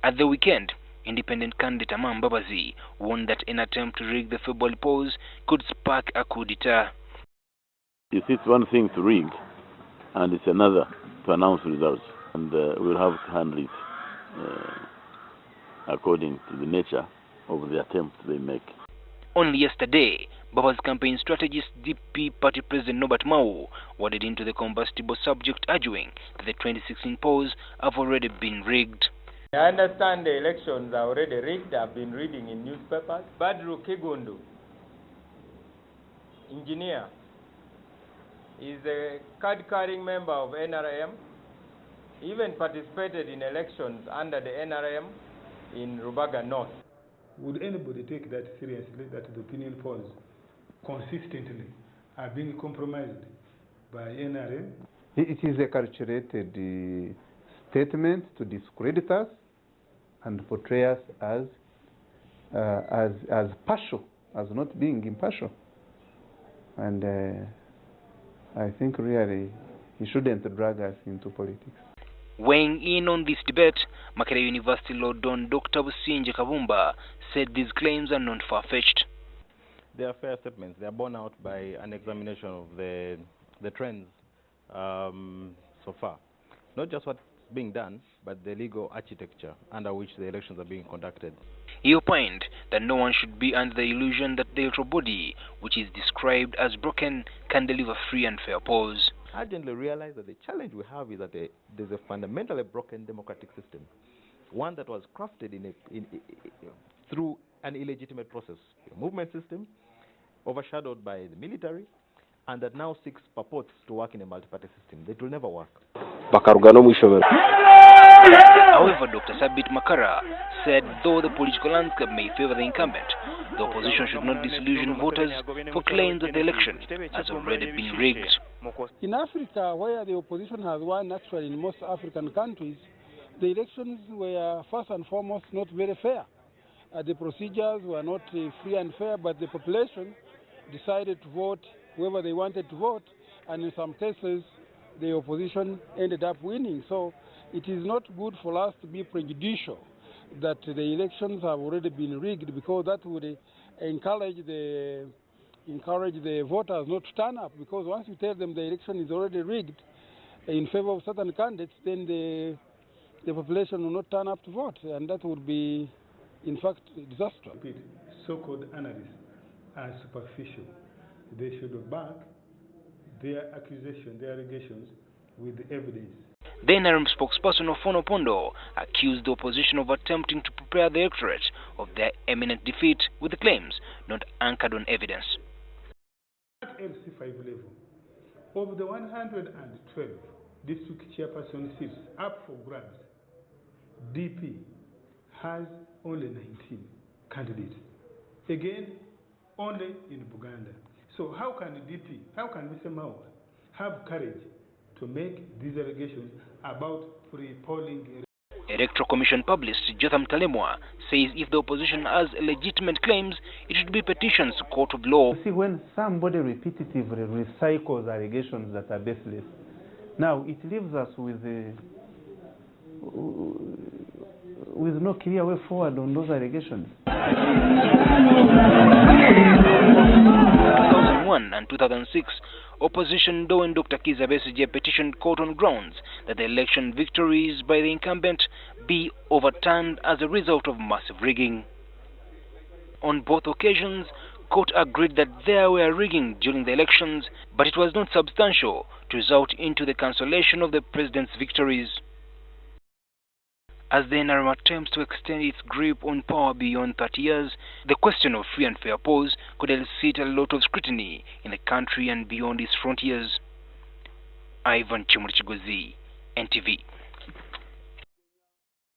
At the weekend, independent candidate Amam Babazi warned that an attempt to rig the February polls could spark a coup d'etat. You see, it's one thing to rig, and it's another to announce results. And we'll have to handle it according to the nature of the attempt they make. Only yesterday, Baba's campaign strategist DP Party President Norbert Mao waded into the combustible subject, arguing that the 2016 polls have already been rigged. I understand the elections are already rigged. I've been reading in newspapers. Badru Kigundu, engineer, is a card-carrying member of NRM. He even participated in elections under the NRM in Rubaga North. Would anybody take that seriously, that the opinion polls consistently are being compromised by NRM? It is a calculated statement to discredit us and portray us as partial, as not being impartial. And I think really he shouldn't drag us into politics. Weighing in on this debate, Makerere University Law Don Dr. Busingye Kabumba said these claims are not far-fetched. They are fair statements. They are borne out by an examination of the trends so far. Not just what's being done, but the legal architecture under which the elections are being conducted. He opined that no one should be under the illusion that the electoral body, which is described as broken, can deliver free and fair polls. I urgently realize that the challenge we have is that there's a fundamentally broken democratic system, one that was crafted through an illegitimate process, a movement system overshadowed by the military, and that now seeks purports to work in a multi-party system. That will never work. However, Dr. Sabiiti Makara said though the political landscape may favor the incumbent, the opposition should not disillusion voters for claims that the election has already been rigged. In Africa, where the opposition has won actually in most African countries, the elections were first and foremost not very fair. The procedures were not free and fair, but the population decided to vote whoever they wanted to vote, and in some cases the opposition ended up winning. So it is not good for us to be prejudicial that the elections have already been rigged, because that would encourage the voters not to turn up, because once you tell them the election is already rigged in favor of certain candidates, then the population will not turn up to vote, and that would be, in fact, disastrous. So-called analysts are superficial. They should back their accusation, their allegations with evidence. The NRM spokesperson Ofwono Opondo accused the opposition of attempting to prepare the electorate of their imminent defeat with the claims not anchored on evidence. At LC5 level, of the 112 district chairperson seats up for grabs, DP has only 19 candidates. Again, only in Buganda. So how can DP, how can Mr. Mao have courage to make these allegations about pre-polling? Electoral Commission publicist Jotham Talemwa says if the opposition has legitimate claims, it should be petitions to court of law. See, when somebody repetitively recycles allegations that are baseless, now it leaves us with no clear way forward on those allegations. 2001 and 2006, opposition Doe and Dr. Kizza Besigye petitioned court on grounds that the election victories by the incumbent be overturned as a result of massive rigging. On both occasions, court agreed that there were rigging during the elections, but it was not substantial to result into the cancellation of the president's victories. As the NRM attempts to extend its grip on power beyond 30 years, the question of free and fair polls could elicit a lot of scrutiny in the country and beyond its frontiers. Ivan Chimurichigozi, NTV.